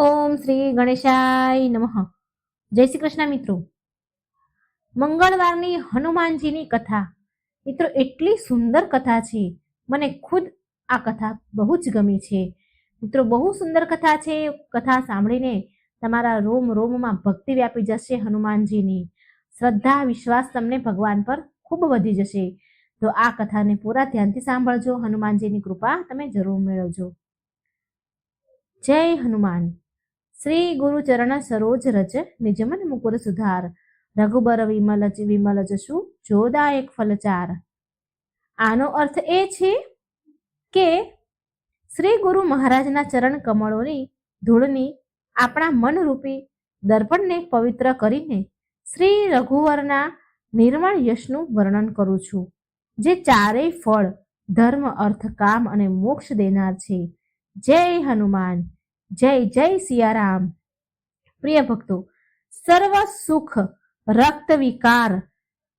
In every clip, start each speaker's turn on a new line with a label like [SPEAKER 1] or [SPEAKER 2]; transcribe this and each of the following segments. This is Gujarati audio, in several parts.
[SPEAKER 1] ઓમ શ્રી ગણેશાય નમઃ. જય શ્રી કૃષ્ણ મિત્રો. મંગળવારની હનુમાનજીની કથા મિત્રો એટલી સુંદર કથા છે. મને ખુદ આ કથા બહુ જ ગમી છે મિત્રો. બહુ સુંદર કથા છે. કથા સાંભળીને તમારા રોમ રોમમાં ભક્તિ વ્યાપી જશે. હનુમાનજીની શ્રદ્ધા વિશ્વાસ તમને ભગવાન પર ખૂબ વધી જશે. તો આ કથાને પૂરા ધ્યાનથી સાંભળજો. હનુમાનજીની કૃપા તમે જરૂર મેળવજો. જય હનુમાન. શ્રી ગુરુ ચરણ સરોજ રજ નિજમન મુકુર સુધાર રઘુબર વિમલ જશુ જોદાયક ફલચાર. આનો અર્થ એ છે કે શ્રી ગુરુ મહારાજના ચરણ કમળોની ધૂળની આપણા મનરૂપી દર્પણને પવિત્ર કરીને શ્રી રઘુવરના નિર્મળ યશનું વર્ણન કરું છું, જે ચારેય ફળ ધર્મ અર્થ કામ અને મોક્ષ દેનાર છે. જય હનુમાન. જય જય સિયારામ. પ્રિય ભક્તો, સર્વ સુખ, રક્ત વિકાર,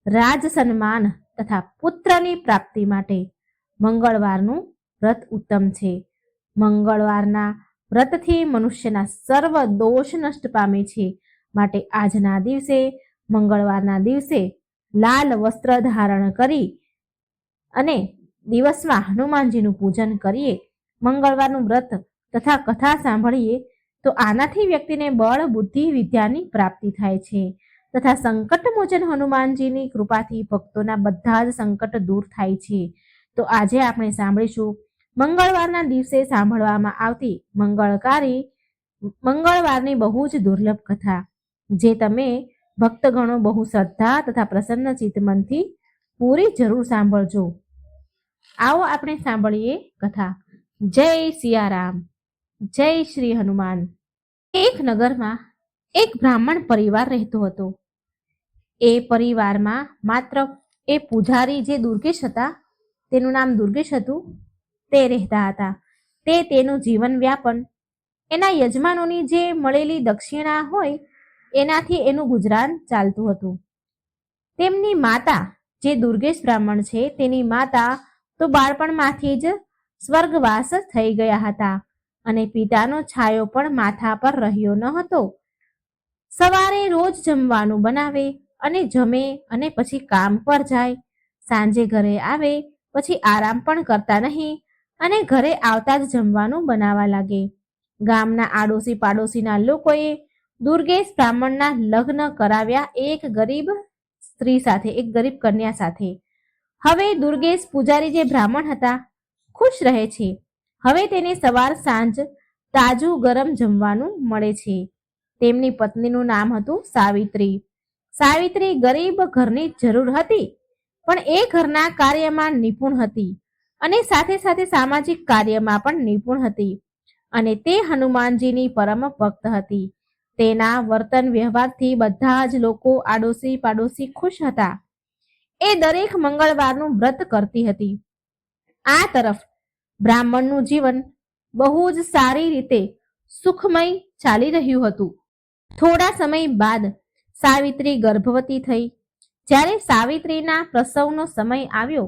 [SPEAKER 1] રાજ સન્માન તથા પુત્રની પ્રાપ્તિ માટે મંગળવારનું વ્રત ઉત્તમ છે. મંગળવારના વ્રતથી મનુષ્યના સર્વ દોષ નષ્ટ પામે છે. માટે આજના દિવસે, મંગળવારના દિવસે લાલ વસ્ત્ર ધારણ કરી અને દિવસમાં હનુમાનજીનું પૂજન કરીએ, મંગળવારનું વ્રત તથા કથા સાંભળીએ તો આનાથી વ્યક્તિને બળ બુદ્ધિ વિદ્યાની પ્રાપ્તિ થાય છે તથા સંકટ મોચન હનુમાનજીની કૃપાથી ભક્તોના બધા જ સંકટ દૂર થાય છે. તો આજે આપણે સાંભળીશું મંગળવારના દિવસે સાંભળવામાં આવતી મંગળવારની બહુ જ દુર્લભ કથા, જે તમે ભક્તગણો બહુ શ્રદ્ધા તથા પ્રસન્ન ચિત્તમનથી પૂરી જરૂર સાંભળજો. આવો આપણે સાંભળીએ કથા. જય સિયારામ. જય શ્રી હનુમાન. એક નગરમાં એક બ્રાહ્મણ પરિવાર રહેતો હતો. એ પરિવારમાં માત્ર એ પૂજારી જે દુર્ગેશ હતા, તેનું નામ દુર્ગેશ હતું, તે રહેતા હતા. તે તેનું જીવન વ્યાપન એના યજમાનોની જે મળેલી દક્ષિણા હોય એનાથી એનું ગુજરાન ચાલતું હતું. તેમની માતા, જે દુર્ગેશ બ્રાહ્મણ છે, તેની માતા તો બાળપણમાંથી જ સ્વર્ગવાસ થઈ ગયા હતા અને પિતાનો છાયો પણ માથા પર રહ્યો ન હતો. સવારે રોજ જમવાનું બનાવે અને જમે અને પછી કામ પર જાય. સાંજે ઘરે આવે પછી આરામ પણ કરતા નહીં અને ઘરે આવતા જ જમવાનું બનાવવા લાગે. ગામના આડોશી પાડોશીના લોકોએ દુર્ગેશ બ્રાહ્મણના લગ્ન કરાવ્યા એક ગરીબ સ્ત્રી સાથે, એક ગરીબ કન્યા સાથે. હવે દુર્ગેશ પૂજારી જે બ્રાહ્મણ હતા ખુશ રહે છે. હવે તેને સવાર સાંજ તાજું ગરમ જમવાનું મળે છે. તેમની પત્નીનું નામ હતું સાવિત્રી. સાવિત્રી ગરીબ ઘરની જરૂર હતી, પણ એ ઘરના કાર્યમાં નિપુણ હતી અને સાથે સાથે સામાજિક કાર્યમાં પણ નિપુણ હતી અને તે હનુમાનજીની પરમ ભક્ત હતી. તેના વર્તન વ્યવહારથી બધા જ લોકો આડોશી પાડોશી ખુશ હતા. એ દરેક મંગળવારનું વ્રત કરતી હતી. આ તરફ બ્રાહ્મણનું જીવન બહુ જ સારી રીતે સુખમય ચાલી રહ્યું હતું. થોડા સમય બાદ સાવિત્રી ગર્ભવતી થઈ. જ્યારે સાવિત્રીના પ્રસવનો સમય આવ્યો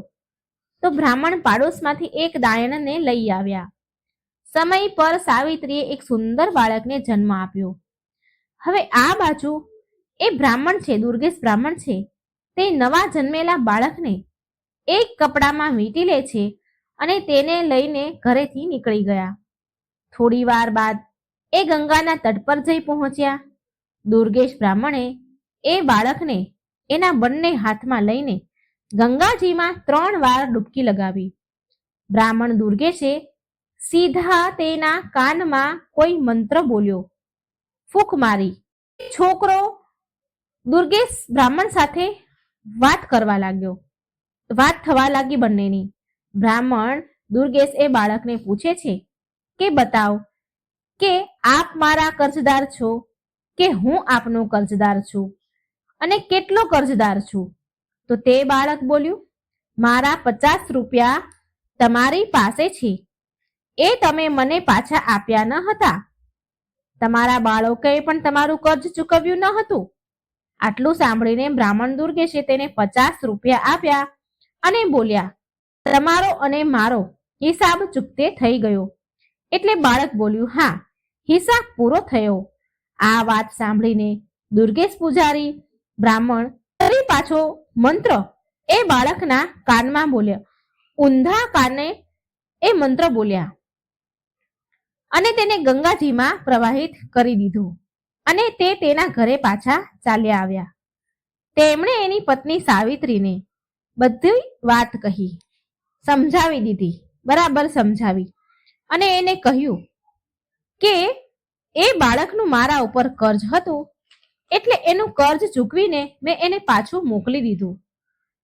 [SPEAKER 1] તો બ્રાહ્મણ પાડોશમાંથી એક દાયણને લઈ આવ્યા. સમય પર સાવિત્રીએ એક સુંદર બાળકને જન્મ આપ્યો. હવે આ બાજુ એ બ્રાહ્મણ છે, દુર્ગેશ બ્રાહ્મણ છે, તે નવા જન્મેલા બાળકને એક કપડામાં વીંટી લે છે અને તેને લઈને ઘરેથી નીકળી ગયા. થોડી વાર બાદ એ ગંગાના તટ પર જઈ પહોંચ્યા. દુર્ગેશ બ્રાહ્મણે એ બાળકને એના બંને હાથમાં લઈને ગંગાજીમાં 3 વાર ડૂબકી લગાવી. બ્રાહ્મણ દુર્ગેશે સીધા તેના કાનમાં કોઈ મંત્ર બોલ્યો, ફૂંક મારી. છોકરો દુર્ગેશ બ્રાહ્મણ સાથે વાત કરવા લાગ્યો. વાત થવા લાગી બંનેની. બ્રાહ્મણ દુર્ગેશ એ બાળકને પૂછે છે કે બતાવ કે આપ મારા કર્જદાર છો કે હું આપનો કર્જદાર છું, અને કેટલો કર્જદાર છું? તો તે બાળક બોલ્યું, મારા 50 રૂપિયા તમારી પાસે છે, એ તમે મને પાછા આપ્યા ન હતા. તમારા બાળકોએ પણ તમારું કર્જ ચૂકવ્યું ન હતું. આટલું સાંભળીને બ્રાહ્મણ દુર્ગેશે તેને 50 રૂપિયા આપ્યા અને બોલ્યા, તમારો અને મારો હિસાબ ચૂકતે થઈ ગયો. એટલે બાળક બોલ્યું, હા, હિસાબ પૂરો થયો. આ વાત સાંભળીને દુર્ગેશ પૂજારી બ્રાહ્મણ ફરી પાછો મંત્ર એ બાળકના કાનમાં બોલ્યા. ઊંધા કાને એ મંત્ર બોલ્યા અને તેને ગંગાજીમાં પ્રવાહિત કરી દીધું અને તે તેના ઘરે પાછા ચાલ્યા આવ્યા. તેમણે એની પત્ની સાવિત્રીને બધી વાત કહી, સમજાવી દીધી, બરાબર સમજાવી, અને એને કહ્યું કે એ બાળકનું મારા ઉપર કર્જ હતું એટલે એનું કર્જ ચૂકવીને મેં એને પાછું મોકલી દીધું.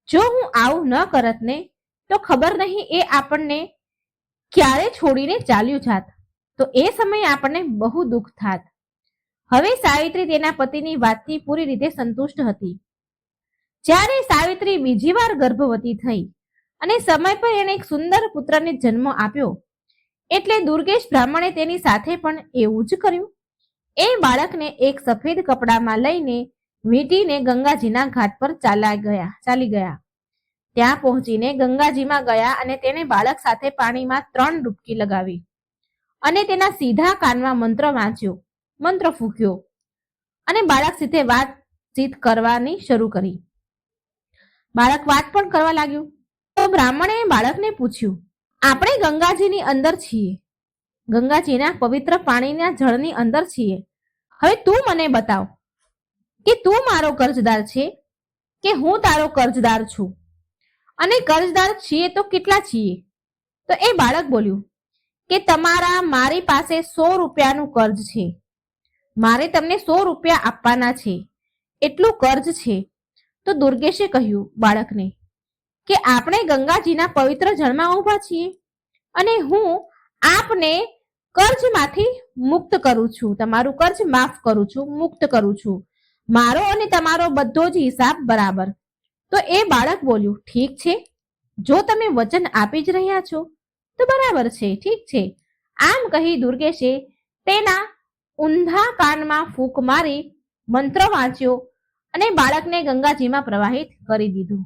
[SPEAKER 1] જો હું આવું ન કરત ને તો ખબર નહીં એ આપણને ક્યારે છોડીને ચાલ્યું જાત, તો એ સમયે આપણને બહુ દુઃખ થાત. હવે સાવિત્રી તેના પતિની વાતથી પૂરી રીતે સંતુષ્ટ હતી. જ્યારે સાવિત્રી બીજી વાર ગર્ભવતી થઈ અને સમય પર એને એક સુંદર પુત્રને જન્મ આપ્યો એટલે દુર્ગેશ બ્રાહ્મણે તેની સાથે પણ એવું જ કર્યું. એ બાળકને એક સફેદ કપડામાં લઈને વીંટીને ગંગાજીના ઘાટ પર ચાલી ગયા. ત્યાં પહોંચીને ગંગાજીમાં ગયા અને તેને બાળક સાથે પાણીમાં 3 ડૂબકી લગાવી અને તેના સીધા કાનમાં મંત્ર વાંચ્યો, મંત્ર ફૂંક્યો અને બાળક સાથે વાતચીત કરવાની શરૂ કરી. બાળક વાત પણ કરવા લાગ્યું. તો બ્રાહ્મણે બાળકને પૂછ્યું, આપણે ગંગાજીની અંદર છીએ, ગંગાજીના પવિત્ર પાણીના જળની અંદર છીએ. હવે તું મને બતાવ કે તું મારો કર્જદાર છે કે હું તારો કર્જદાર છું, અને કર્જદાર છીએ તો કેટલા છીએ? તો એ બાળક બોલ્યું કે તમારા મારી પાસે 100 રૂપિયાનું કર્જ છે, મારે તમને 100 રૂપિયા આપવાના છે, એટલું કર્જ છે. તો દુર્ગેશે કહ્યું બાળકને કે આપણે ગંગાજીના પવિત્ર જળમાં ઊભા છીએ અને હું આપને કર્જમાંથી મુક્ત કરું છું, તમારું કર્જ માફ કરું છું, મુક્ત કરું છું, મારો અને તમારો બધો જ હિસાબ બરાબર. તો એ બાળક બોલ્યું, ઠીક છે, જો તમે વચન આપી જ રહ્યા છો તો બરાબર છે, ઠીક છે. આમ કહી દુર્ગેશે તેના ઊંધા કાનમાં ફૂંક મારી મંત્ર વાંચ્યો અને બાળકને ગંગાજીમાં પ્રવાહિત કરી દીધું.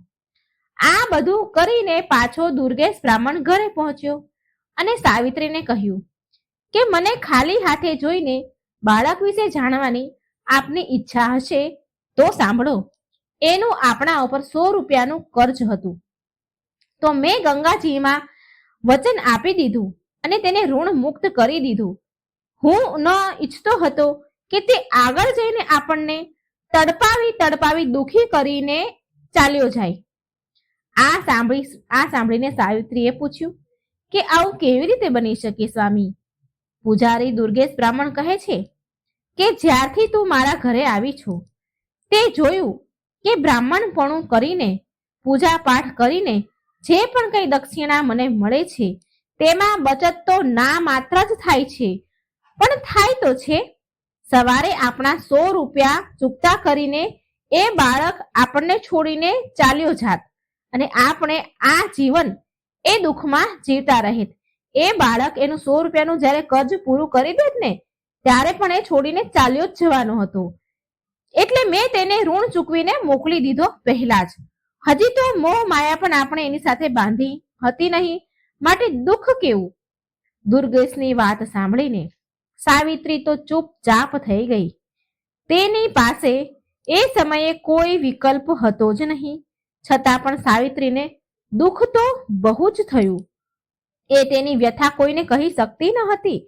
[SPEAKER 1] આ બધું કરીને પાછો દુર્ગેશ બ્રાહ્મણ ઘરે પહોંચ્યો અને સાવિત્રીને કહ્યું કે મને ખાલી હાથે જોઈને બાળક વિશે જાણવાની આપની ઈચ્છા હશે તો સાંભળો. એનું આપણા ઉપર 100 રૂપિયાનું કર્જ હતું, તો મેં ગંગાજીમાં વચન આપી દીધું અને તેને ઋણ મુક્ત કરી દીધું. હું ન ઈચ્છતો હતો કે તે આગળ જઈને આપણને તડપાવી દુખી કરીને ચાલ્યો જાય. આ સાંભળીને સાવિત્રીએ પૂછ્યું કે આવું કેવી રીતે બની શકે સ્વામી? પૂજારી દુર્ગેશ બ્રાહ્મણ કહે છે કે જ્યારથી તું મારા ઘરે આવી છો તે જોયું કે બ્રાહ્મણપણું કરીને પૂજા પાઠ કરીને જે પણ કંઈ દક્ષિણા મને મળે છે તેમાં બચત તો ના માત્ર જ થાય છે, પણ થાય તો છે. સવારે આપણા 100 રૂપિયા ચૂકતા કરીને એ બાળક આપણને છોડીને ચાલ્યો જાત અને આપણે આ જીવન એ દુઃખમાં જીવતા રહેત. એ બાળક એનું 100 રૂપિયાનું જ્યારે કર્જ પૂરું કરી દેત ને ત્યારે પણ એ છોડીને ચાલ્યો જ જવાનો હતો. એટલે મેં તેને ઋણ ચૂકવીને મોકલી દીધો પહેલા જ. હજી તો મોહ માયા પણ આપણે એની સાથે બાંધી હતી નહીં, માટે દુઃખ કેવું? દુર્ગેશની વાત સાંભળીને સાવિત્રી તો ચૂપચાપ થઈ ગઈ. તેની પાસે એ સમયે કોઈ વિકલ્પ હતો જ નહીં. છતાં પણ સાવિત્રીને દુઃખ તો બહુ જ થયું. એ તેની વ્યથા કોઈને કહી શકતી ન હતી,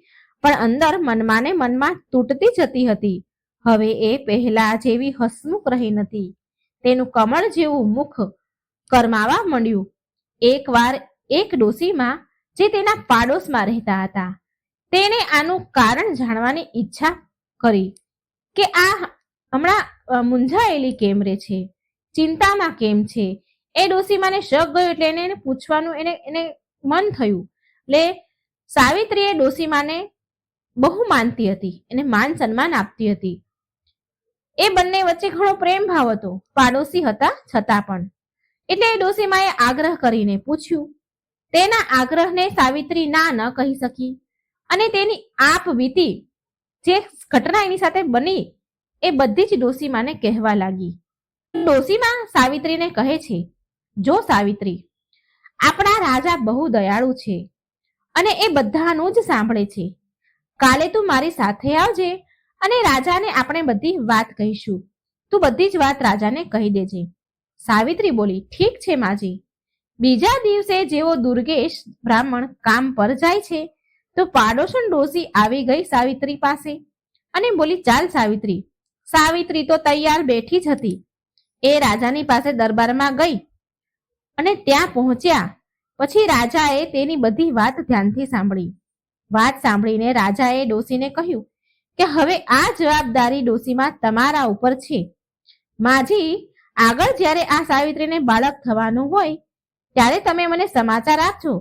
[SPEAKER 1] પણ અંદર મનમાં ને મનમાં તૂટતી જતી હતી. હવે એ પહેલા જેવી હસમુખ રહી નથી. તેનું કમળ જેવું મુખ કરમાવા માંડ્યું. એકવાર એક ડોશીમાં જે તેના પાડોશમાં રહેતા હતા તેણે આનું કારણ જાણવાની ઈચ્છા કરી કે આ હમણાં મૂંઝાયેલી કેમ રહે છે, ચિંતામાં કેમ છે. એ ડોશીમાને શક ગયો એટલે એને પૂછવાનું એને મન થયું. એટલે સાવિત્રી એ ડોશીમાને બહુ માનતી હતી, એને માન સન્માન આપતી હતી. એ બંને વચ્ચે ઘણો પ્રેમ ભાવ હતો, પાડોશી હતા છતાં પણ. એટલે એ ડોશીમાએ આગ્રહ કરીને પૂછ્યું. તેના આગ્રહને સાવિત્રી ના ન કહી શકી અને તેની આપ વીતી જે ઘટના એની સાથે બની એ બધી જ ડોશીમાને કહેવા લાગી. ડોશીમા સાવિત્રીને કહે છે, જો સાવિત્રી, આપણા રાજા બહુ દયાળુ છે અને એ બધાનું જ સાંભળે છે. કાલે તું મારી સાથે આવજે અને રાજાને આપણે બધી વાત કહીશું. તું બધી જ વાત રાજાને કહી દેજે. સાવિત્રી બોલી, ઠીક છે માજી. બીજા દિવસે જેવો દુર્ગેશ બ્રાહ્મણ કામ પર જાય છે તો પાડોશન ડોસી આવી ગઈ સાવિત્રી પાસે અને બોલી, ચાલ સાવિત્રી. સાવિત્રી તો તૈયાર બેઠી જ હતી. એ રાજાની પાસે દરબારમાં ગઈ અને ત્યાં પહોંચ્યા પછી રાજાએ તેની બધી વાત ધ્યાનથી સાંભળી. વાત સાંભળીને રાજાએ ડોસીને કહ્યું કે હવે આ જવાબદારી ડોસીમાં તમારા ઉપર છે. માજી, આગળ જ્યારે આ સાવિત્રીને બાળક થવાનું હોય ત્યારે તમે મને સમાચાર આપજો.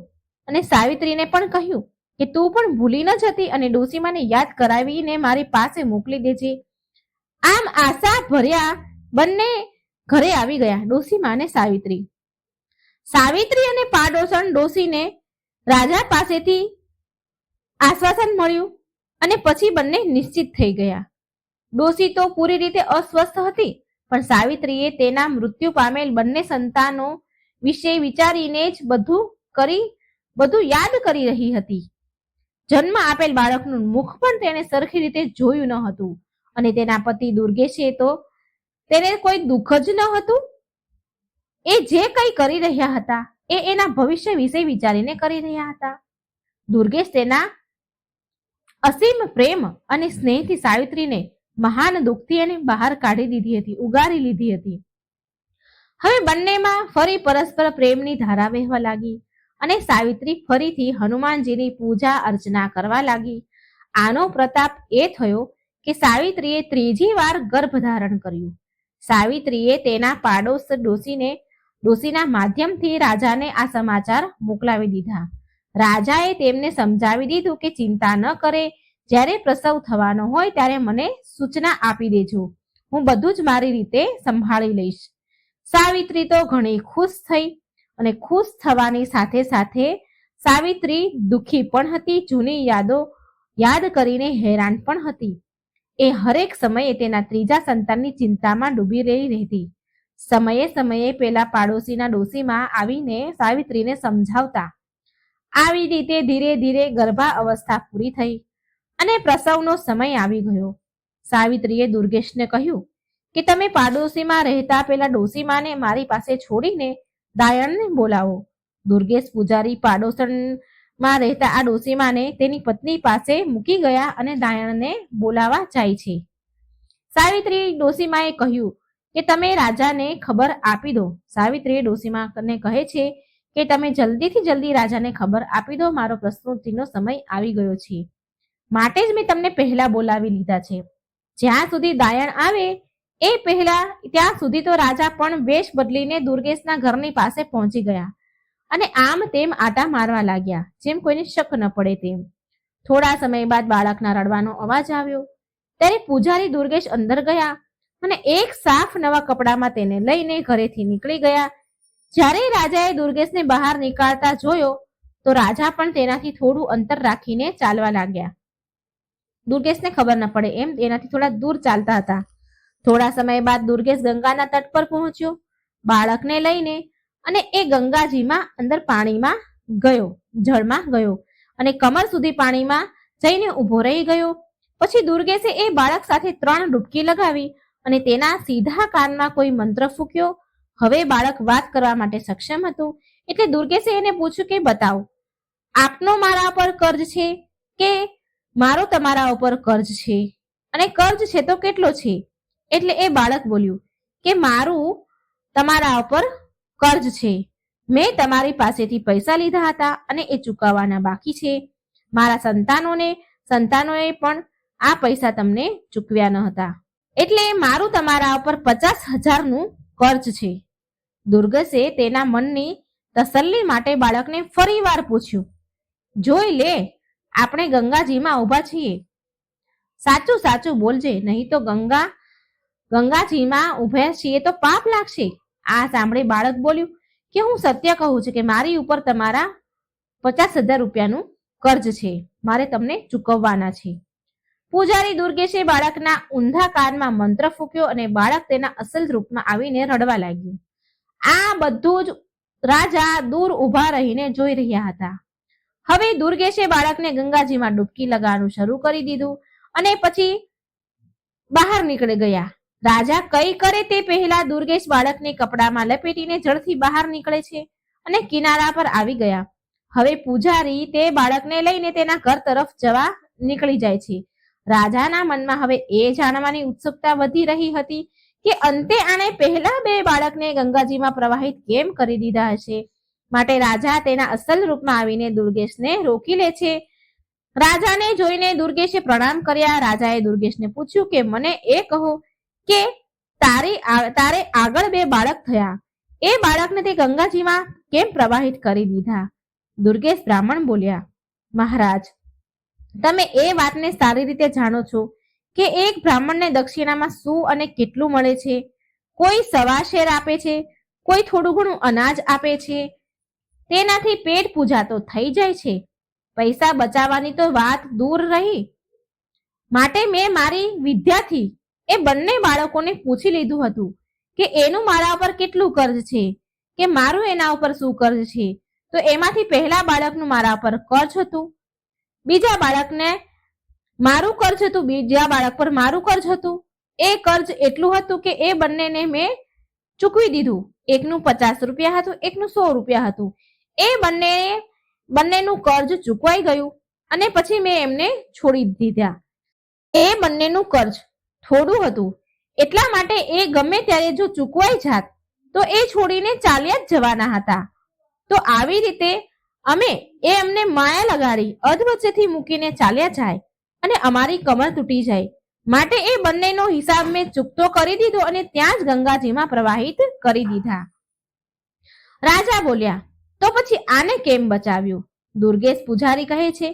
[SPEAKER 1] અને સાવિત્રીને પણ કહ્યું કે તું પણ ભૂલી ન જતી અને ડોસીમાને યાદ કરાવીને મારી પાસે મોકલી દેજે. આમ આશા ભર્યા બંને ઘરે આવી ગયા, ડોસીમા અને સાવિત્રી. સાવિત્રી અને પાડોશન ડોસીને રાજા પાસેથી આશ્વાસન મળ્યું અને પછી બંને નિશ્ચિત થઈ ગયા. ડોસી તો પૂરી રીતે અસ્વસ્થ હતી, પણ સાવિત્રીએ તેના મૃત્યુ પામેલ બંને સંતાનો વિશે વિચારીને જ બધું યાદ કરી રહી હતી. જન્મ આપેલ બાળકનું મુખ પણ તેણે સરખી રીતે જોયું ન હતું અને તેના પતિ દુર્ગેશે તો તેને કોઈ દુઃખ જ ન હતું. એ જે કંઈ કરી રહ્યા હતા એ એના ભવિષ્ય વિશે વિચારીને કરી રહ્યા હતા. દુર્ગેશ તેના અસીમ પ્રેમ અને સ્નેહથી સાવિત્રીને મહાન દુઃખથી એને બહાર કાઢી દીધી હતી, ઉગારી લીધી હતી. હવે બંનેમાં ફરી પરસ્પર પ્રેમની ધારા વહેવા લાગી અને સાવિત્રી ફરીથી હનુમાનજીની પૂજા અર્ચના કરવા લાગી. આનો પ્રતાપ એ થયો કે સાવિત્રીએ ત્રીજી વાર ગર્ભધારણ કર્યું. સાવિત્રીએ તેના પાડોશ ડોસીના માધ્યમથી રાજાને આ સમાચાર મોકલાવી દીધા. રાજાએ તેમને સમજાવી દીધું કે ચિંતા ન કરે, જ્યારે પ્રસવ થવાનો હોય ત્યારે મને સૂચના આપી દેજો, હું બધું જ મારી રીતે સંભાળી લઈશ. સાવિત્રી તો ઘણી ખુશ થઈ અને ખુશ થવાની સાથે સાથે સાવિત્રી દુઃખી પણ હતી, જૂની યાદો યાદ કરીને હેરાન પણ હતી. એ હરેક સમયે તેના ત્રીજા સંતાનની ચિંતામાં ડૂબી રહી રહેતી. સમયે સમયે પેલા પાડોશીના ડોશીમાં આવીને સાવિત્રીને સમજાવતા. આવી રીતે ધીરે ધીરે ગર્ભા અવસ્થા પૂરી થઈ અને પ્રસવનો સમય આવી ગયો. સાવિત્રીએ દુર્ગેશને કહ્યું કે તમે પાડોશીમાં રહેતા પેલા ડોશીમાને મારી પાસે છોડીને દાયણને બોલાવો. દુર્ગેશ પૂજારી પાડોશમાં રહેતા આ ડોશીમાને તેની પત્ની પાસે મૂકી ગયા અને દાયણને બોલાવા જાય છે. સાવિત્રી ડોશીમાએ કહ્યું કે તમે રાજાને ખબર આપી દો. સાવિત્રીએ ડોશીમાને કહે છે કે તમે જલ્દીથી જલ્દી રાજાને ખબર આપી દો, મારો પ્રસ્તુતિનો સમય આવી ગયો છે, માટે જ મેં તમને પહેલા બોલાવી લીધા છે. જ્યાં સુધી દાયણ આવે એ પહેલા ત્યાં સુધી તો રાજા પણ વેશ બદલીને દુર્ગેશના ઘરની પાસે પહોંચી ગયા અને આમ તેમ આટા મારવા લાગ્યા, જેમ કોઈને શક ન પડે તેમ. થોડા સમય બાદ બાળકના રડવાનો અવાજ આવ્યો ત્યારે પૂજારી દુર્ગેશ અંદર ગયા અને એક સાફ નવા કપડામાં તેને લઈને ઘરેથી નીકળી ગયા. જ્યારે રાજાએ દુર્ગેશને બહાર નીકળતા જોયો તો રાજા પણ તેનાથી થોડું અંતર રાખીને ચાલવા લાગ્યા. દુર્ગેશને ખબર ન પડે એમ તેનાથી થોડા દૂર ચાલતા હતા. થોડા સમય બાદ દુર્ગેશ ગંગાના તટ પર પહોંચ્યો બાળકને લઈને અને એ ગંગાજીમાં અંદર પાણીમાં ગયો, જળમાં ગયો અને કમર સુધી પાણીમાં જઈને ઊભો રહી ગયો. પછી દુર્ગેશે એ બાળક સાથે 3 ડૂબકી લગાવી અને તેના સીધા કાનમાં કોઈ મંત્ર ફૂંક્યો. હવે બાળક વાત કરવા માટે સક્ષમ હતું એટલે દુર્ગેશે એને પૂછ્યું કે બતાવો, આપનો મારા પર કર્જ છે કે મારો તમારા ઉપર કર્જ છે, અને કર્જ છે તો કેટલો છે? એટલે એ બાળક બોલ્યું કે મારું તમારા ઉપર કર્જ છે, મેં તમારી પાસેથી પૈસા લીધા હતા અને એ ચૂકવવાના બાકી છે. મારા સંતાનોએ પણ આ પૈસા તમને ચૂકવ્યા ન હતા, એટલે મારું તમારા ઉપર 50,000નું કર્જ છે. દુર્ગેશે તેના મનની તસલ્લી માટે બાળકને ફરીવાર પૂછ્યું, જોઈ લે, આપણે ગંગાજીમાં ઊભા છીએ, સાચું સાચું બોલજે, નહીં તો ગંગાજીમાં ઊભા છીએ તો પાપ લાગશે. આ સાંભળી બાળક બોલ્યું કે હું સત્ય કહું છું કે મારી ઉપર તમારા 50,000 રૂપિયાનું કર્જ છે, મારે તમને ચૂકવવાના છે. પૂજારી દુર્ગેશે બાળકના ઊંધા કાનમાં મંત્ર ફૂંક્યો અને બાળક તેના અસલ રૂપમાં આવીને રડવા લાગ્યું. આ બધું જ રાજા દૂર ઊભા રહીને જોઈ રહ્યા હતા. હવે દુર્ગેશે બાળકને ગંગાજીમાં ડૂબકી લગાવવાનું શરૂ કરી દીધું અને પછી બહાર નીકળી ગયા. રાજા કઈ કરે તે પહેલા દુર્ગેશ બાળકને કપડામાં લપેટીને જળથી બહાર નીકળે છે અને કિનારા પર આવી ગયા. હવે પૂજારી તે બાળકને લઈને તેના ઘર તરફ જવા નીકળી જાય છે. રાજાના મનમાં હવે એ જાણવાની ઉત્સુકતા વધી રહી હતી કે અંતે આણે પહેલા બે બાળકને ગંગાજીમાં પ્રવાહિત કેમ કરી દીધા હશે. માટે રાજા તેના અસલ રૂપમાં આવીને દુર્ગેશને રોકી લે છે. રાજાને જોઈને દુર્ગેશે પ્રણામ કર્યા. રાજાએ દુર્ગેશને પૂછ્યું કે મને એ કહો કે તારે આગળ બે બાળક થયા, એ બાળકને તે ગંગાજીમાં કેમ પ્રવાહિત કરી દીધા? દુર્ગેશ બ્રાહ્મણ બોલ્યા, મહારાજ, તમે એ વાતને સારી રીતે જાણો છો કે એક બ્રાહ્મણને દક્ષિણામાં શું અને કેટલું મળે છે. કોઈ સવા શેર આપે છે, કોઈ થોડું ઘણું અનાજ આપે છે. તેનાથી પેટ પૂજા તો થઈ જાય છે, પૈસા બચાવવાની તો વાત દૂર રહી. માટે મેં મારી વિદ્યાથી એ બંને બાળકોને પૂછી લીધું હતું કે એનું મારા ઉપર કેટલું કર્જ છે કે મારું એના ઉપર શું કર્જ છે. તો એમાંથી પહેલા બાળકનું મારા ઉપર કર્જ હતું, બીજા બાળકને મારું કર્જ હતું, બીજા બાળક પર મારું કર્જ હતું. એ કર્જ એટલું હતું કે એ બંનેને મેં ચૂકવી દીધું. એકનું 50 રૂપિયા હતું, એકનું 100 રૂપિયા હતું. એ બંનેનું કર્જ ચૂકવાઈ ગયું અને પછી મેં એમને છોડી દીધા. એ બંનેનું કર્જ થોડું હતું એટલા માટે એ ગમે ત્યારે જો ચૂકવાઈ જાત તો એ છોડીને ચાલ્યા જ જવાના હતા. તો આવી રીતે અમને માયા લગાડી અધવચ્ચેથી મૂકીને ચાલ્યા જાય અને અમારી કમર તૂટી જાય. માટે એ બંનેનો હિસાબ મેં ચૂકતો કરી દીધો અને ત્યાં જ ગંગાજીમાં પ્રવાહિત કરી દીધા. રાજા બોલ્યા, તો પછી આને કેમ બચાવ્યું? દુર્ગેશ પૂજારી કહે છે,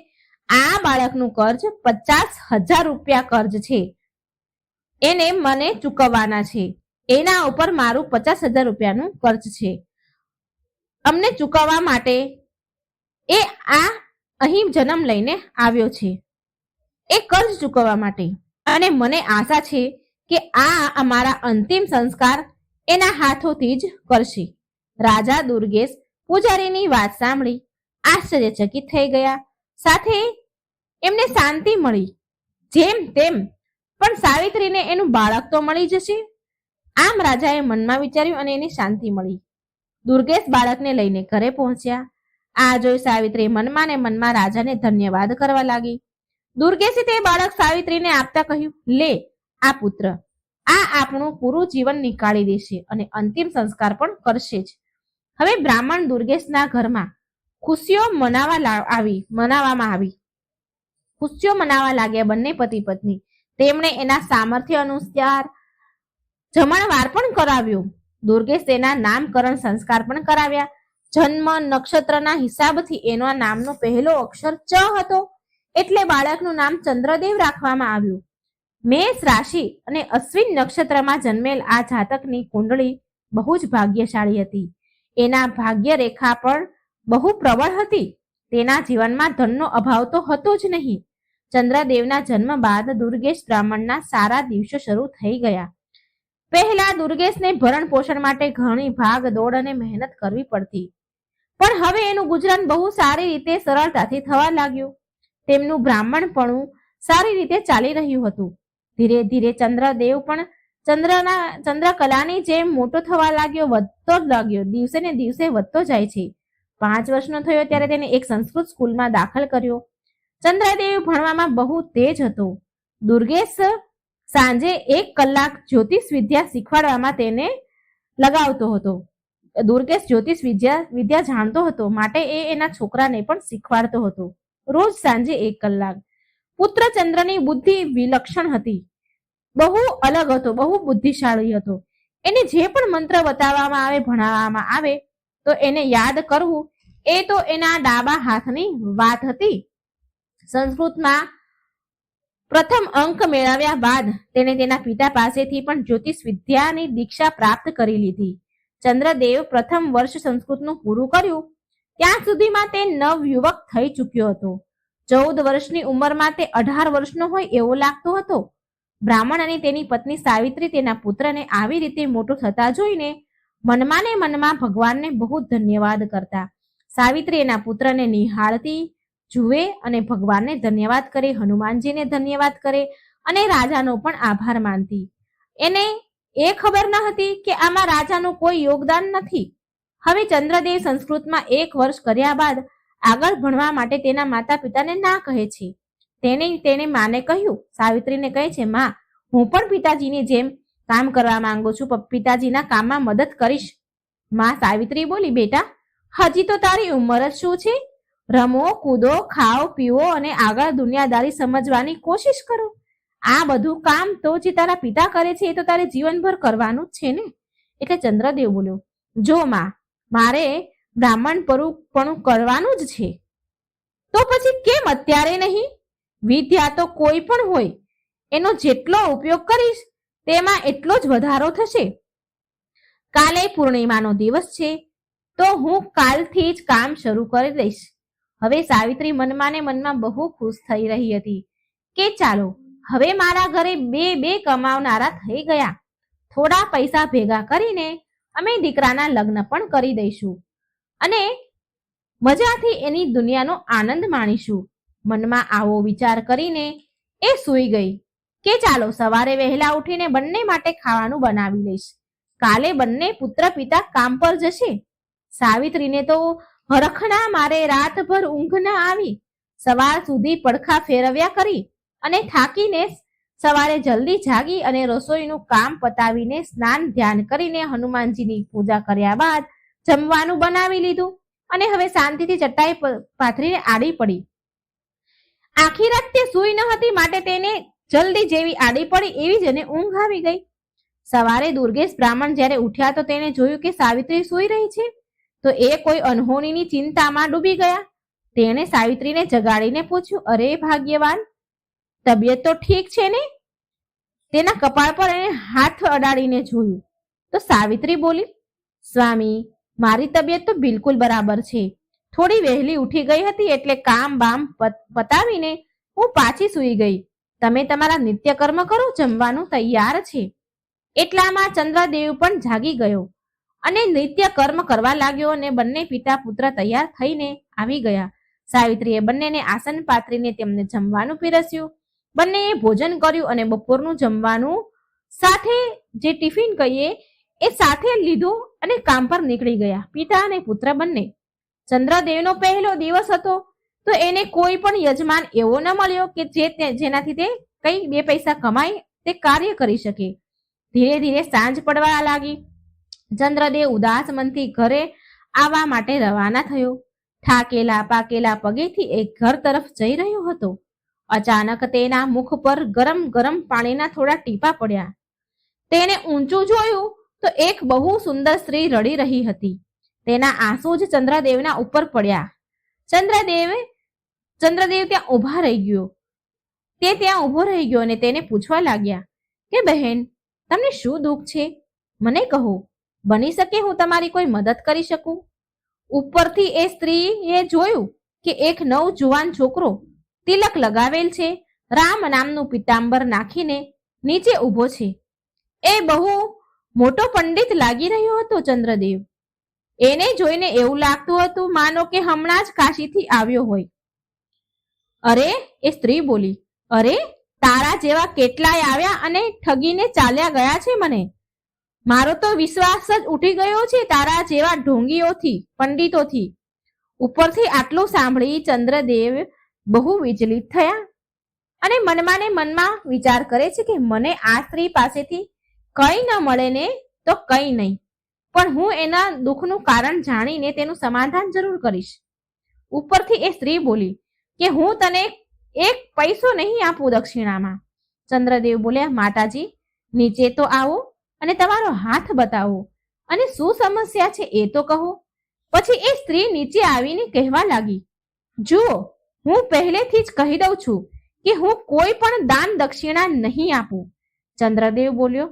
[SPEAKER 1] આ બાળકનું કર્જ 50,000 રૂપિયા કર્જ છે, એને મને ચૂકવવાના છે. એના ઉપર મારું 50,000 રૂપિયાનું કર્જ છે. અમને ચૂકવવા માટે એ અહીં જન્મ લઈને આવ્યો છે, એ કર્જ ચૂકવવા માટે. અને મને આશા છે કે આ અમારા અંતિમ સંસ્કાર એના હાથોથી જ કરશે. રાજા દુર્ગેશ પૂજારીની વાત સાંભળી આશ્ચર્યચકિત થઈ ગયા. સાથે એમને શાંતિ મળી. જેમ તેમ પણ સાવિત્રીને એનું બાળક તો મળી જશે, આમ રાજાએ મનમાં વિચાર્યું અને એને શાંતિ મળી. દુર્ગેશ બાળકને લઈને ઘરે પહોંચ્યા. આ જોઈ સાવિત્રી મનમાં ને મનમાં રાજાને ધન્યવાદ કરવા લાગી. દુર્ગેશે તે બાળક સાવિત્રીને આપતા કહ્યું, લે આ પુત્ર, આ આપણું પૂરું જીવન નીકાળી દેશે અને અંતિમ સંસ્કાર પણ કરશે જ. હવે બ્રાહ્મણ દુર્ગેશના ઘરમાં ખુશીઓ મનાવવામાં આવી. ખુશીઓ મનાવવા લાગ્યા બંને પતિ પત્ની. તેમણે એના સામર્થ્ય અનુસાર જમણવાર પણ કરાવ્યો. દુર્ગેશ તેના નામકરણ સંસ્કાર પણ કરાવ્યા. જન્મ નક્ષત્રના હિસાબથી એના નામનો પહેલો અક્ષર ચ હતો, એટલે બાળકનું નામ ચંદ્રદેવ રાખવામાં આવ્યું. મેષ રાશિ અને અશ્વિન નક્ષત્રમાં જન્મેલ આ જાતકની કુંડળી બહુ જ ભાગ્યશાળી હતી. એના ભાગ્ય રેખા પણ બહુ પ્રબળ હતી. તેના જીવનમાં ધનનો અભાવ તો હતો જ નહીં. ચંદ્રદેવના જન્મ બાદ દુર્ગેશ બ્રાહ્મણના સારા દિવસો શરૂ થઈ ગયા. પહેલા દુર્ગેશને ભરણ પોષણ માટે ઘણી ભાગ દોડ અને મહેનત કરવી પડતી, પણ હવે એનું ગુજરાન બહુ સારી રીતે સરળતાથી થવા લાગ્યું. તેમનું બ્રાહ્મણપણું સારી રીતે ચાલી રહ્યું હતું. ધીરે ધીરે ચંદ્રદેવ પણ ચંદ્રકલાની જેમ મોટો થવા લાગ્યો, વધતો જ લાગ્યો, દિવસે ને દિવસે વધતો જાય છે. 5 વર્ષનો થયો ત્યારે તેને એક સંસ્કૃત સ્કૂલમાં દાખલ કર્યો. ચંદ્રદેવ ભણવામાં બહુ તેજ હતો. દુર્ગેશ સાંજે 1 કલાક જ્યોતિષ વિદ્યા શીખવાડવામાં તેને લગાવતો હતો. દુર્ગેશ જ્યોતિષ વિદ્યા જાણતો હતો, માટે એ એના છોકરાને પણ શીખવાડતો હતો, રોજ સાંજે 1 કલાક. પુત્ર ચંદ્રની બુદ્ધિ વિલક્ષણ હતી, બહુ અલગ હતો, બહુ બુદ્ધિશાળી હતો. એને જે પણ મંત્ર બતાવવામાં આવે, ભણાવવામાં આવે તો એને યાદ કરવું એ તો એના ડાબા હાથની વાત હતી. સંસ્કૃતમાં પ્રથમ અંક મેળવ્યા બાદ તેને તેના પિતા પાસેથી પણ જ્યોતિષ વિદ્યાની દીક્ષા પ્રાપ્ત કરી લીધી. ચંદ્રદેવ પ્રથમ વર્ષ સંસ્કૃતનું પૂરું કર્યું ત્યાં સુધીમાં તે નવયુવક થઈ ચૂક્યો હતો. 14 વર્ષની ઉંમરમાં તે 18 વર્ષનો હોય એવો લાગતો હતો. બ્રાહ્મણ અને તેની પત્ની સાવિત્રી તેના પુત્રને આવી રીતે મોટો થતા જોઈને મનમાં ને મનમાં ભગવાનને બહુ ધન્યવાદ કરતા. સાવિત્રી એના પુત્રને નિહાળતી જુએ અને ભગવાનને ધન્યવાદ કરે, હનુમાનજીને ધન્યવાદ કરે અને રાજાનો પણ આભાર માનતી. એને એ ખબર ન હતી કે આમાં રાજાનું કોઈ યોગદાન નથી. હવે ચંદ્રદેવ સંસ્કૃતમાં 1 વર્ષ કર્યા બાદ આગળ ભણવા માટે તેના માતા પિતાને ના કહે છે. તેને માને કહ્યું, સાવિત્રીને કહે છે, માં, હું પણ પિતાજીની જેમ કામ કરવા માંગુ છું, પિતાજીના કામમાં મદદ કરીશ. માં સાવિત્રી બોલી, બેટા, હજી તો તારી ઉંમર જ શું છે? રમો, કૂદો, ખાઓ, પીવો અને આગળ દુનિયાદારી સમજવાની કોશિશ કરો. આ બધું કામ તો જે તારા પિતા કરે છે એ તો તારે જીવનભર કરવાનું જ છે ને. એટલે ચંદ્રદેવ બોલ્યો, જો માં, મારે બ્રાહ્મણપણું કરવાનું જ છે, તો પછી કેમ અત્યારે નહીં? વિદ્યા તો કોઈ પણ હોય, એનો જેટલો ઉપયોગ કરીશ તેમાં એટલો જ વધારો થશે. કાલે પૂર્ણિમાનો દિવસ છે, તો હું કાલથી જ કામ શરૂ કરી દઈશ. હવે સાવિત્રી મનમાં ને મનમાં બહુ ખુશ થઈ રહી હતી કે ચાલો, હવે મારા ઘરે બે કમાવનારા થઈ ગયા. થોડા પૈસા ભેગા કરીને અમે દીકરાના લગ્ન પણ કરી દઈશું અને મજાથી એની દુનિયાનો આનંદ માણીશું. મનમાં આવો વિચાર કરીને એ સૂઈ ગઈ કે ચાલો સવારે વહેલા ઉઠીને બંને માટે ખાવાનું બનાવી લઈશ. કાલે બંને પુત્ર પિતા કામ પર જશે. સાવિત્રીને તો હરખના મારે રાતભર ઊંઘ ન આવી. સવાર સુધી પડખા ફેરવ્યા કરી અને થાકીને સવારે જલ્દી જાગી અને રસોઈનું કામ પતાવીને સ્નાન ધ્યાન કરીને હનુમાનજીની પૂજા કર્યા બાદ જમવાનું બનાવી લીધું અને હવે શાંતિથી ચટાઈ પાથરીને આડી પડી. આખી રાત તે સૂઈ ન હતી, માટે તેને જલ્દી જેવી આડી પડી એવી જ એને ઊંઘ આવી ગઈ. સવારે દુર્ગેશ બ્રાહ્મણ જ્યારે ઉઠ્યા તો તેને જોયું કે સાવિત્રી સૂઈ રહી છે. તો એ કોઈ અનહોનીની ચિંતામાં ડૂબી ગયા. તેણે સાવિત્રીને જગાડીને પૂછ્યું, અરે ભાગ્યવાન, તબિયત તો ઠીક છે ને? તેના કપાળ પર એને હાથ અડાડીને જોયું તો સાવિત્રી બોલી, સ્વામી, મારી તબિયત તો બિલકુલ બરાબર છે. થોડી વહેલી ઉઠી ગઈ હતી એટલે કામ બામ પતાવીને હું પાછી સૂઈ ગઈ. તમે તમારા નિત્યકર્મ કરો, જમવાનું તૈયાર છે. એટલામાં ચંદ્રદેવ પણ જાગી ગયો અને નિત્ય કર્મ કરવા લાગ્યો અને બંને પિતા પુત્ર તૈયાર થઈને આવી ગયા. સાવિત્રીએ બંનેને આસન પાથરીને તેમને જમવાનું પીરસ્યું. બંનેએ ભોજન કર્યું અને બપોરનું જમવાનું સાથે જે ટિફિન કહીએ એ સાથે લીધું અને કામ પર નીકળી ગયા, પિતા અને પુત્ર બંને. ચંદ્રદેવનો પહેલો દિવસ હતો તો એને કોઈ પણ યજમાન એવો ન મળ્યો કે જેનાથી તે કઈ 2 પૈસા કમાઈ તે કાર્ય કરી શકે. ધીરે ધીરે સાંજ પડવા લાગી. ચંદ્રદેવ ઉદાસ મનથી ઘરે આવવા માટે રવાના થયો. થાકેલા પાકેલા પગેથી એ ઘર તરફ જઈ રહ્યો હતો. અચાનક તેના મુખ પર ગરમ ગરમ પાણીના થોડા ટીપા પડ્યા. તેને ઊંચું જોયું તો એક બહુ સુંદર સ્ત્રી રડી રહી હતી. તેના આંસુ જ ચંદ્રદેવના ઉપર પડ્યા. ચંદ્રદેવ ત્યાં ઊભો રહી ગયો અને તેને પૂછવા લાગ્યા કે બહેન, તમને શું દુઃખ છે? મને કહો, બની શકે હું તમારી કોઈ મદદ કરી શકું. ઉપરથી એ સ્ત્રીએ જોયું કે એક નવ જુવાન છોકરો તિલક લગાવેલ છે, રામ નામનું પિતાંબર નાખીને નીચે ઊભો છે. એ બહુ મોટો પંડિત લાગી રહ્યો હતો. ચંદ્રદેવ એને જોઈને એવું લાગતું હતું માનો કે હમણાં જ કાશીથી આવ્યો હોય. અરે, એ સ્ત્રી બોલી, અરે, તારા જેવા કેટલાય આવ્યા અને ઠગીને ચાલ્યા ગયા છે. મારો તો વિશ્વાસ જ ઉઠી ગયો છે તારા જેવા ઢોંગીઓથી, પંડિતોથી. ઉપરથી આટલું સાંભળી ચંદ્રદેવ બહુ વિચલિત થયા અને મનમાં વિચાર કરે છે કે મને આ સ્ત્રી પાસેથી કંઈ ન મળે ને તો કંઈ નહીં, પણ હું એના દુઃખનું કારણ જાણીને તેનું સમાધાન જરૂર કરીશ. ઉપરથી એ સ્ત્રી બોલી કે હું તને 1 પૈસો નહીં આપું દક્ષિણામાં. ચંદ્રદેવ બોલ્યા, માતાજી, નીચે તો આવો અને તમારો હાથ બતાવો અને શું સમસ્યા છે એ તો કહો. પછી એ સ્ત્રી નીચે આવીને કહેવા લાગી, જુઓ, હું પહેલેથી જ કહી દઉં છું કે હું કોઈ પણ દાન દક્ષિણા નહીં આપું. ચંદ્રદેવ બોલ્યો,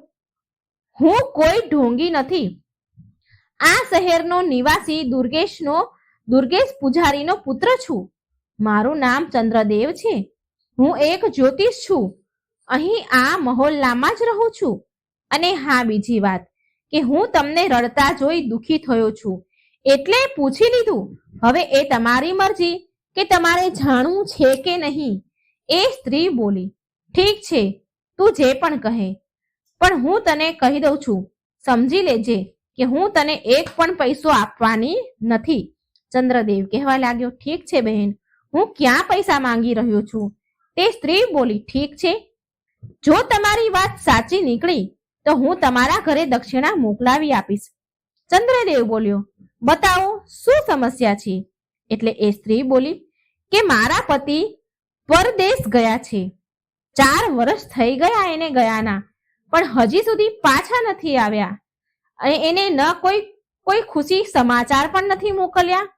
[SPEAKER 1] હું કોઈ ઢોંગી નથી. આ શહેરનો નિવાસી દુર્ગેશ પૂજારીનો પુત્ર છું. મારું નામ ચંદ્રદેવ છે. હું એક જ્યોતિષ છું. અહીં આ મહોલ્લામાં જ રહું છું. અને હા, બીજી વાત કે હું તમને રડતા જોઈ દુઃખી થયો છું એટલે પૂછી લીધું. હવે એ તમારી મરજી કે તમારે જાણવું છે કે નહીં? એ સ્ત્રી બોલી, ઠીક છે, તું જે પણ કહે, પણ હું તને કહી દઉં છું, સમજી લેજે કે હું તને એક પણ પૈસો આપવાની નથી. ચંદ્રદેવ કહેવા લાગ્યો, ઠીક છે બહેન, હું ક્યાં પૈસા માંગી રહ્યો છું? તે સ્ત્રી બોલી, ઠીક છે, જો તમારી વાત સાચી નીકળી તો હું તમારા ઘરે દક્ષિણા મોકલાવી આપીશ. ચંદ્રદેવ બોલ્યો, બતાવો શું સમસ્યા છે? એટલે એ સ્ત્રી બોલી કે મારા પતિ પરદેશ ગયા છે, 4 વર્ષ થઈ ગયા એને ગયાના, પણ હજી સુધી પાછા નથી આવ્યા અને એને ન કોઈ ખુશી સમાચાર પણ નથી મોકલ્યા.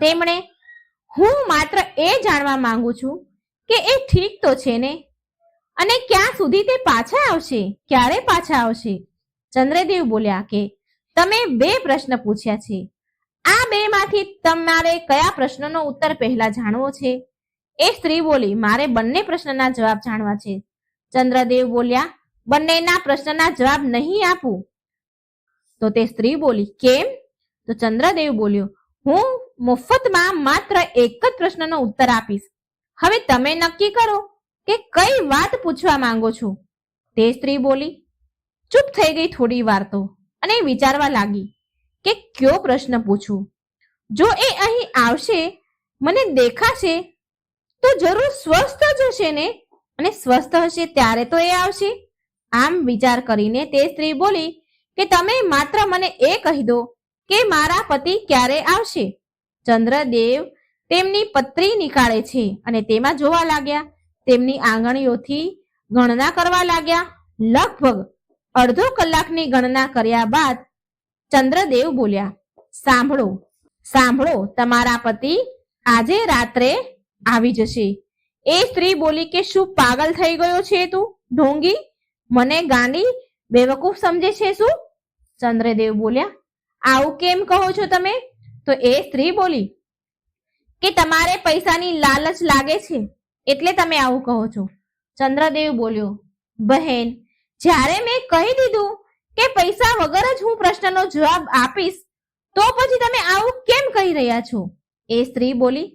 [SPEAKER 1] તેમણે હું માત્ર એ જાણવા માંગુ છું કે એ ઠીક તો છે ને, અને ક્યાં સુધી તે પાછા આવશે, ક્યારે પાછા આવશે? ચંદ્રદેવ બોલ્યા કે તમે 2 પ્રશ્ન પૂછ્યા છે, આ 2 માંથી તમારે કયા પ્રશ્નનો ઉત્તર પહેલા જાણવો છે? એ સ્ત્રી બોલી, મારે બંને પ્રશ્નના જવાબ જાણવા છે. ચંદ્રદેવ બોલ્યા, બંનેના પ્રશ્નના જવાબ નહીં આપું. તો તે સ્ત્રી બોલી, કેમ? તો ચંદ્રદેવ બોલ્યો, હું મફતમાં માત્ર એક જ પ્રશ્નનો ઉત્તર આપીશ. હવે તમે નક્કી કરો કે કઈ વાત પૂછવા માંગો છો? તે સ્ત્રી બોલી. ચૂપ થઈ ગઈ થોડી વાર તો, અને વિચારવા લાગી કે કયો પ્રશ્ન પૂછું. જો એ અહીં આવશે, મને દેખાશે, તો જરૂર સ્વસ્થ જ હશે ને, અને સ્વસ્થ હશે ત્યારે તો એ આવશે. આમ વિચાર કરીને તે સ્ત્રી બોલી કે તમે માત્ર મને એ કહી દો કે મારા પતિ ક્યારે આવશે. ચંદ્રદેવ તેમની પત્રી નીકાળે છે અને તેમાં જોવા લાગ્યા. તેમની આંગળીઓથી ગણના કરવા લાગ્યા. લગભગ અડધો કલાકની ગણના કર્યા બાદ ચંદ્રદેવ બોલ્યા, સાંભળો સાંભળો, તમારા પતિ આજે રાત્રે આવી જશે. એ સ્ત્રી બોલી કે શું પાગલ થઈ ગયો છે તું ઢોંગી? મને ગાંડી બેવકૂફ સમજે છે શું? ચંદ્રદેવ બોલ્યા, આવું કેમ કહો છો તમે? તો એ સ્ત્રી બોલી કે તમારે પૈસાની લાલચ લાગે છે એટલે તમે આવું કહો છો. ચંદ્રદેવ બોલ્યો, બહેન, જ્યારે મેં કહી દીધું કે પૈસા વગર જ હું પ્રશ્નનો જવાબ આપીશ, તો પછી તમે આવું કેમ કહી રહ્યા છો? એ સ્ત્રી બોલી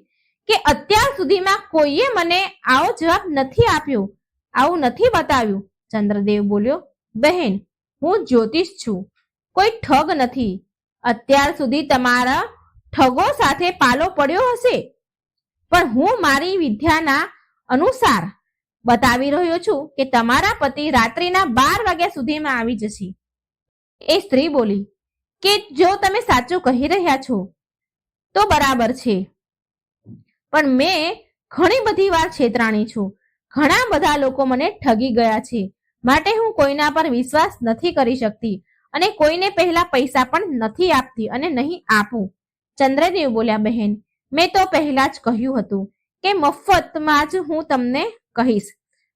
[SPEAKER 1] કે અત્યાર સુધીમાં કોઈએ મને આવો જવાબ નથી આપ્યો, આવું નથી બતાવ્યું. ચંદ્રદેવ બોલ્યો, બહેન, હું જ્યોતિષ છું, કોઈ ઠગ નથી. અત્યાર સુધી તમારા ઠગો સાથે પાલો પડ્યો હશે, પણ હું મારી વિદ્યાના અનુસાર બતાવી રહ્યો છું કે તમારા પતિ રાત્રિના 12 વાગ્યા સુધીમાં આવી જશે. એ સ્ત્રી બોલી કે જો તમે સાચું કહી રહ્યા છો તો બરાબર છે, પણ મેં ઘણી બધી વાર છેતરાણી છું. ઘણા બધા લોકો મને ઠગી ગયા છે, માટે હું કોઈના પર વિશ્વાસ નથી કરી શકતી અને કોઈને પહેલા પૈસા પણ નથી આપતી અને નહીં આપું. ચંદ્રદેવ બોલ્યા, બહેન, મેં તો પહેલા જ કહ્યું હતું કે મફતમાં જ હું તમને કહીશ.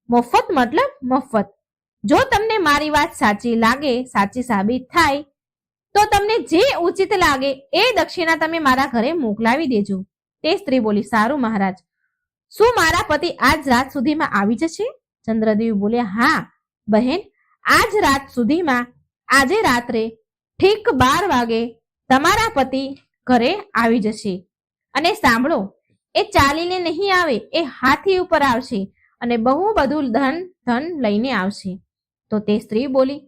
[SPEAKER 1] મફત મતલબ મફત. જો તમને મારી વાત સાચી લાગે, સાચી સાબિત થાય, તો તમને જે ઉચિત લાગે એ દક્ષિણા તમે મારા ઘરે મોકલાવી દેજો. તે સ્ત્રી બોલી, સારું મહારાજ, શું મારા પતિ આજ રાત સુધીમાં આવી જશે? ચંદ્રદેવ બોલ્યા, હા બહેન, આજ રાત સુધીમાં, આજે રાત્રે ઠીક 12 વાગે તમારા પતિ ઘરે આવી જશે. અને સાંભળો, એ ચાલીને નહીં આવે, એ હાથી ઉપર આવશે અને બહુ બધું ધન લઈને આવશે. તો તે સ્ત્રી બોલી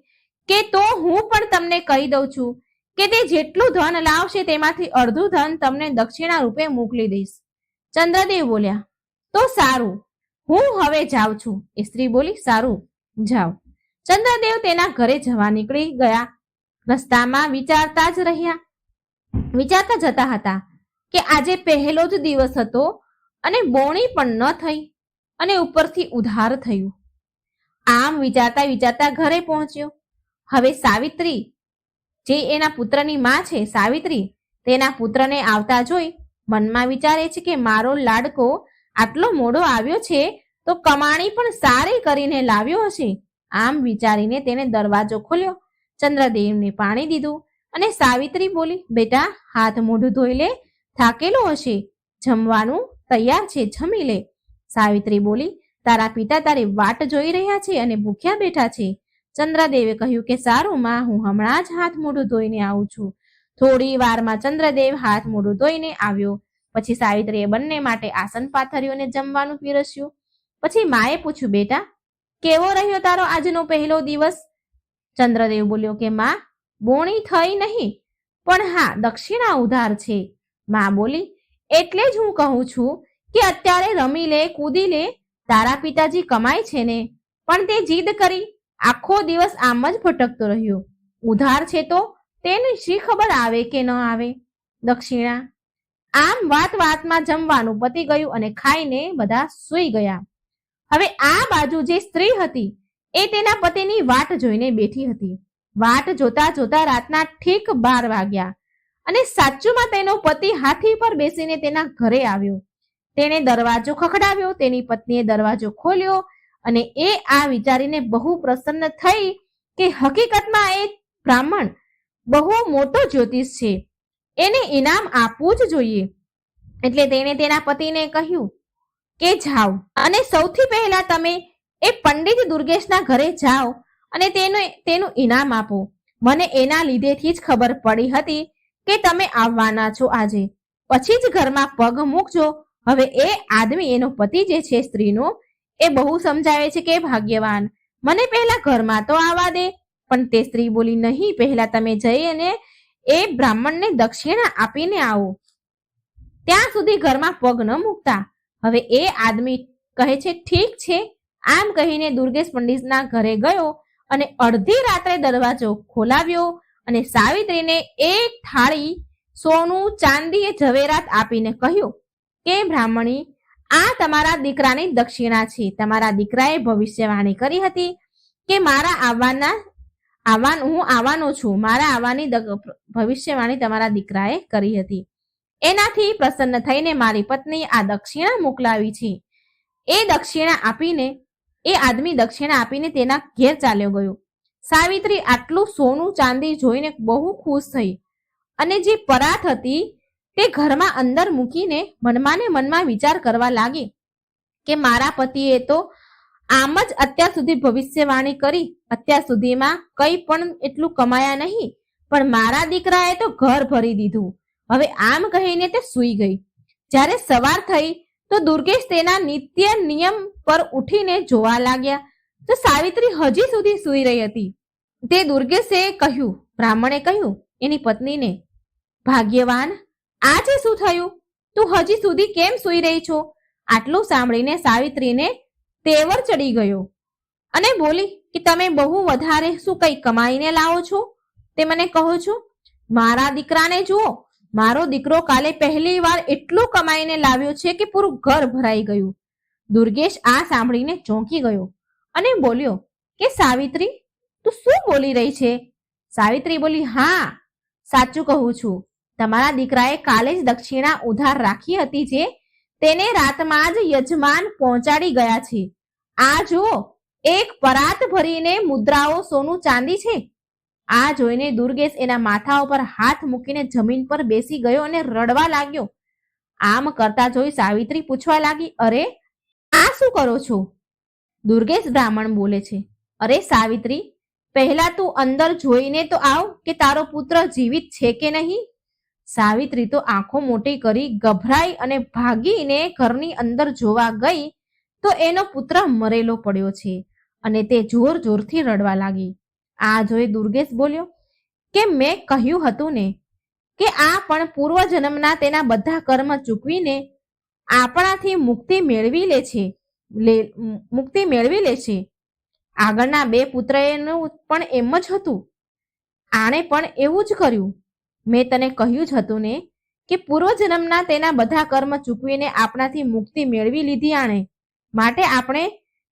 [SPEAKER 1] કે તો હું પણ તમને કહી દઉં છું કે તે જેટલું ધન લાવશે તેમાંથી અડધું ધન તમને દક્ષિણા રૂપે મોકલી દઈશ. ચંદ્રદેવ બોલ્યા, તો સારું, હું હવે જાઉં છું. એ સ્ત્રી બોલી, સારું, જાઓ. ચંદ્રદેવ તેના ઘરે જવા નીકળી ગયા. રસ્તામાં વિચારતા જતા હતા કે આજે પહેલો જ દિવસ હતો અને બોણી પણ ન થઈ અને ઉપરથી ઉધાર થયું. આમ વિચારતા વિચારતા ઘરે પહોંચ્યો. હવે સાવિત્રી, જે એના પુત્રની માં છે, સાવિત્રી તેના પુત્રને આવતા જોઈ મનમાં વિચારે છે કે મારો લાડકો આટલો મોડો આવ્યો છે તો કમાણી પણ સારી કરીને લાવ્યો હશે. આમ વિચારીને તેને દરવાજો ખોલ્યો, ચંદ્રદેવને પાણી દીધું અને સાવિત્રી બોલી, બેટા, હાથ મોઢું ધોઈ લે, થાકેલો હશે, જમવાનું તૈયાર છે, જમી લે. સાવિત્રી બોલી, તારા પિતા તારી વાટ જોઈ રહ્યા છે અને ભૂખ્યા બેઠા છે. ચંદ્રદેવે કહ્યું કે સારું માં, હું હમણાં જ હાથ મોઢું ધોઈને આવું છું. થોડી વારમાં ચંદ્રદેવ હાથ મોઢું ધોઈને આવ્યો. પછી સાવિત્રીએ બંને માટે આસન પાથર્યું અને જમવાનું પીરસ્યું. પછી માએ પૂછ્યું, બેટા, કેવો રહ્યો તારો આજનો પહેલો દિવસ? ચંદ્રદેવ બોલ્યો કે માં, બોણી થઈ નહીં, પણ હા, દક્ષિણા ઉધાર છે. માં બોલી, એટલે જ હું કહું છું કે અત્યારે રમી લે, કૂદી લે, તારા પિતાજી કમાય છે ને. પણ તે જીદ કરી, આખો દિવસ આમ જ ભટકતો રહ્યો. ઉધાર છે તો તેને શી ખબર આવે કે ન આવે દક્ષિણા. આમ વાત વાતમાં જમવાનું પતી ગયું અને ખાઈને બધા સૂઈ ગયા. હવે આ બાજુ જે સ્ત્રી હતી એ તેના પતિની વાટ જોઈને બેઠી હતી. વાટ જોતા જોતા રાતના ઠીક 12 વાગ્યા અને સાચુમાં તેનો પતિ હાથી પર બેસીને તેના ઘરે આવ્યો. તેણે દરવાજો ખખડાવ્યો. તેની પત્નીએ દરવાજો ખોલ્યો અને એ આ વિચારીને બહુ પ્રસન્ન થઈ કે હકીકતમાં એ બ્રાહ્મણ બહુ મોટો જ્યોતિષ છે, એને ઇનામ આપવું જ જોઈએ. એટલે તેણે તેના પતિને કહ્યું કે જાઓ અને સૌથી પહેલા તમે એ પંડિત દુર્ગેશના ઘરે જાઓ અને તેનું ઇનામ આપો. મને એના લીધેથી જ ખબર પડી હતી કે તમે આવવાના છો આજે. પછી જ ઘરમાં પગ મૂકજો. હવે એ આદમી, એનો પતિ જે છે સ્ત્રીનો, એ બહુ સમજાવે છે કે ભાગ્યવાન, મને પહેલા ઘરમાં તો આવવા દે. પણ તે સ્ત્રી બોલી, નહીં, પહેલા તમે જઈ અને એ બ્રાહ્મણને દક્ષિણા આપીને આવો, ત્યાં સુધી ઘરમાં પગ ન મૂકતા. હવે એ આદમી કહે છે, ઠીક છે. આમ કહીને દુર્ગેશ પંડિતના ઘરે ગયો અને અડધી રાત્રે દરવાજો ખોલાવ્યો અને સાવિત્રીને એક થાળી સોનું, ચાંદી, ઝવેરાત આપીને કહ્યું કે બ્રાહ્મણી, આ તમારા દીકરાની દક્ષિણા છે. તમારા દીકરાએ ભવિષ્યવાણી કરી હતી કે હું આવવાનો છું. મારા આવવાની ભવિષ્યવાણી તમારા દીકરાએ કરી હતી. એનાથી પ્રસન્ન થઈને મારી પત્ની આ દક્ષિણા મોકલાવી છે. એ આદમી દક્ષિણા આપીને તેના ઘેર ચાલ્યો ગયો. સાવિત્રી આટલું સોનું ચાંદી જોઈને બહુ ખુશ થઈ અને જે પરાત હતી તે ઘરમાં અંદર મૂકીને મનમાં ને મનમાં વિચાર કરવા લાગી કે મારા પતિએ તો આમ જ અત્યાર સુધી ભવિષ્યવાણી કરી. અત્યાર સુધીમાં કંઈ પણ એટલું કમાયા નહીં, પણ મારા દીકરાએ તો ઘર ભરી દીધું. હવે આમ કહીને તે સૂઈ ગઈ. જ્યારે સવાર થઈ તો દુર્ગેશ તેના નિત્ય નિયમ પર ઉઠીને જોવા લાગ્યા તો સાવિત્રી હજી સુધી સૂઈ રહી હતી. તે દુર્ગેશે કહ્યું, બ્રાહ્મણે કહ્યું એની પત્નીને, ભાગ્યવાન, આજે શું થયું? તું હજી સુધી કેમ સૂઈ રહી છો? આટલું સાંભળીને સાવિત્રીને તેવર ચડી ગયો અને બોલી કે તમે બહુ વધારે શું કંઈ કમાઈને લાવો છો તે મને કહો છો? મારા દીકરાને જુઓ, મારો દીકરો કાલે પહેલી વાર એટલું કમાઈને લાવ્યો છે કે પૂરું ઘર ભરાઈ ગયું. દુર્ગેશ આ સાંભળીને ચોંકી ગયો અને બોલ્યો કે સાવિત્રી, તું શું બોલી રહી છે? સાવિત્રી બોલી, હા, સાચું કહું છું. તમારા દીકરાએ કાલે જ દક્ષિણા ઉધાર રાખી હતી, જે તેને રાતમાં જ યજમાન પહોંચાડી ગયા છે. આ જુઓ, એક પરાત ભરીને મુદ્રાઓ, સોનું, ચાંદી છે. આ જોઈને દુર્ગેશ એના માથા ઉપર હાથ મૂકીને જમીન પર બેસી ગયો અને રડવા લાગ્યો. આમ કરતા જોઈ સાવિત્રી પૂછવા લાગી, અરે, આ શું કરો છો? દુર્ગેશ બ્રાહ્મણ બોલે છે, અરે સાવિત્રી, પહેલા તું અંદર જોઈને તો આવ કે તારો પુત્ર જીવિત છે કે નહીં. સાવિત્રી તો આંખો મોટી કરી ગભરાઈ અને ભાગીને ઘરની અંદર જોવા ગઈ તો એનો પુત્ર મરેલો પડ્યો છે અને તે જોર જોરથી રડવા લાગી. આ જોઈ દુર્ગેશ બોલ્યો કે મેં કહ્યું હતું ને કે આ પણ પૂર્વજન્મના તેના બધા કર્મ ચૂકવીને આપણાથી મુક્તિ મેળવી લે છે. આગળના 2 પુત્રનું પણ એમ જ હતું. આણે પણ એવું જ કર્યું. મેં તને કહ્યું જ હતું ને કે પૂર્વજન્મના તેના બધા કર્મ ચૂકવીને આપણાથી મુક્તિ મેળવી લીધી આણે, માટે આપણે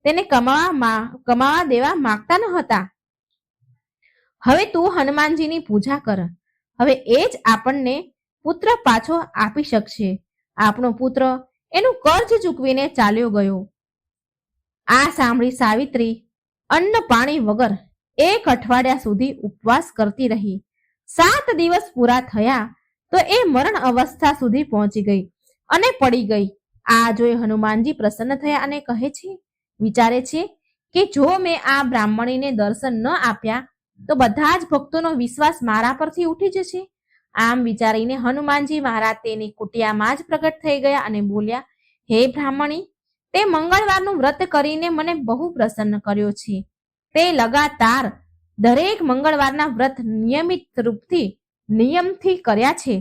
[SPEAKER 1] તેને કમાવા દેવા માંગતા ન હતા. હવે તું હનુમાનજીની પૂજા કર. હવે એ જ આપણને પુત્ર પાછો આપી શકશે. આપણો પુત્ર એનું કર્જ ચૂકવીને ચાલ્યો ગયો. આ સાંભળી સાવિત્રી અન્ન પાણી વગર 1 અઠવાડિયા સુધી ઉપવાસ કરતી રહી. 7 દિવસ પૂરા થયા તો એ મરણ અવસ્થા સુધી પહોંચી ગઈ અને પડી ગઈ. આ જોઈ હનુમાનજી પ્રસન્ન થયા અને વિચારે છે કે જો મેં આ બ્રાહ્મણીને દર્શન ન આપ્યા તો બધા જ ભક્તોનો વિશ્વાસ મારા પરથી ઉઠી જશે આમ વિચારીને હનુમાનજી મહારાજ તેની કુટિયામાં જ પ્રગટ થઈ ગયા અને બોલ્યા, હે બ્રાહ્મણી, તે મંગળવારનું વ્રત કરીને મને બહુ પ્રસન્ન કર્યો છે. તે લગાતાર દરેક મંગળવારના વ્રત નિયમથી કર્યા છે.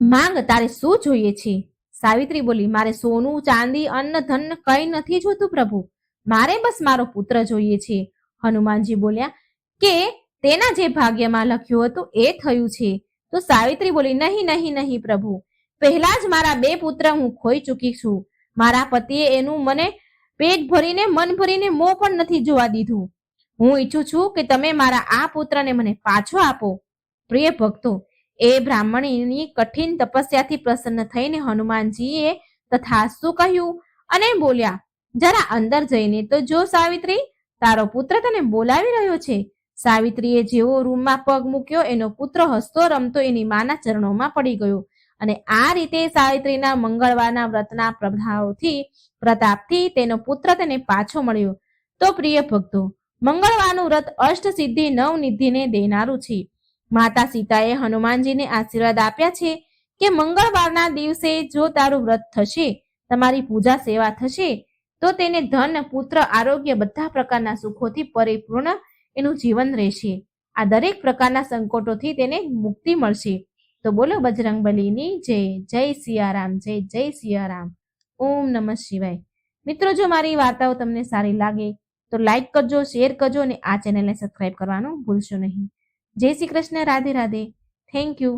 [SPEAKER 1] માંગ, તારે શું જોઈએ છે? સાવિત્રી બોલી, મારે સોનું, ચાંદી, અન્ન, ધન કંઈ નથી જોતું પ્રભુ. મારે બસ મારો પુત્ર જોઈએ છે. હનુમાનજી બોલ્યા કે તેના જે ભાગ્યમાં લખ્યું હતું એ થયું છે. તો સાવિત્રી બોલી, નહીં નહીં નહીં પ્રભુ, પહેલા જ મારા 2 પુત્ર હું ખોઈ ચૂકી છું. મારા પતિએ એનું મને પેટ ભરીને મન ભરીને મોં પણ નથી જોવા દીધું. હું ઈચ્છું છું કે તમે મારા આ પુત્રને મને પાછો આપો. પ્રિય ભક્તો, એ બ્રાહ્મણીની કઠિન તપસ્યાથી પ્રસન્ન થઈને હનુમાનજીએ તથાસ્તુ કહ્યું અને બોલ્યા, જરા અંદર જઈને તો જો સાવિત્રી, તારો પુત્ર તને બોલાવી રહ્યો છે. સાવિત્રીએ જેવો રૂમમાં પગ મૂક્યો, એનો પુત્ર હસતો રમતો એની માના ચરણોમાં પડી ગયો. અને આ રીતે સાવિત્રીના મંગળવારના વ્રતના પ્રતાપથી તેનો પુત્ર તેને પાછો મળ્યો. તો પ્રિય ભક્તો, મંગળવારનું વ્રત અષ્ટસિદ્ધિ 9 નિધિને દેનારું છે. માતા સીતાએ હનુમાનજીને આશીર્વાદ આપ્યા છે કે મંગળવારના દિવસે જો તારું વ્રત થશે, તમારી પૂજા સેવા થશે, તો તેને ધન, પુત્ર, આરોગ્ય બધા પ્રકારના સુખોથી પરિપૂર્ણ એનું જીવન રહેશે. આ દરેક પ્રકારના સંકટોથી તેને મુક્તિ મળશે. તો બોલો બજરંગબલીની જય. જય સિયારામ. જય જય સિયારામ. ઓમ નમઃ શિવાય. મિત્રો, જો મારી વાર્તાઓ તમને સારી લાગે તો લાઈક કરજો, શેર કરજો અને આ ચેનલને સબસ્ક્રાઈબ કરવાનું ભૂલશો નહીં. જય શ્રી કૃષ્ણ. રાધે રાધે. Thank you.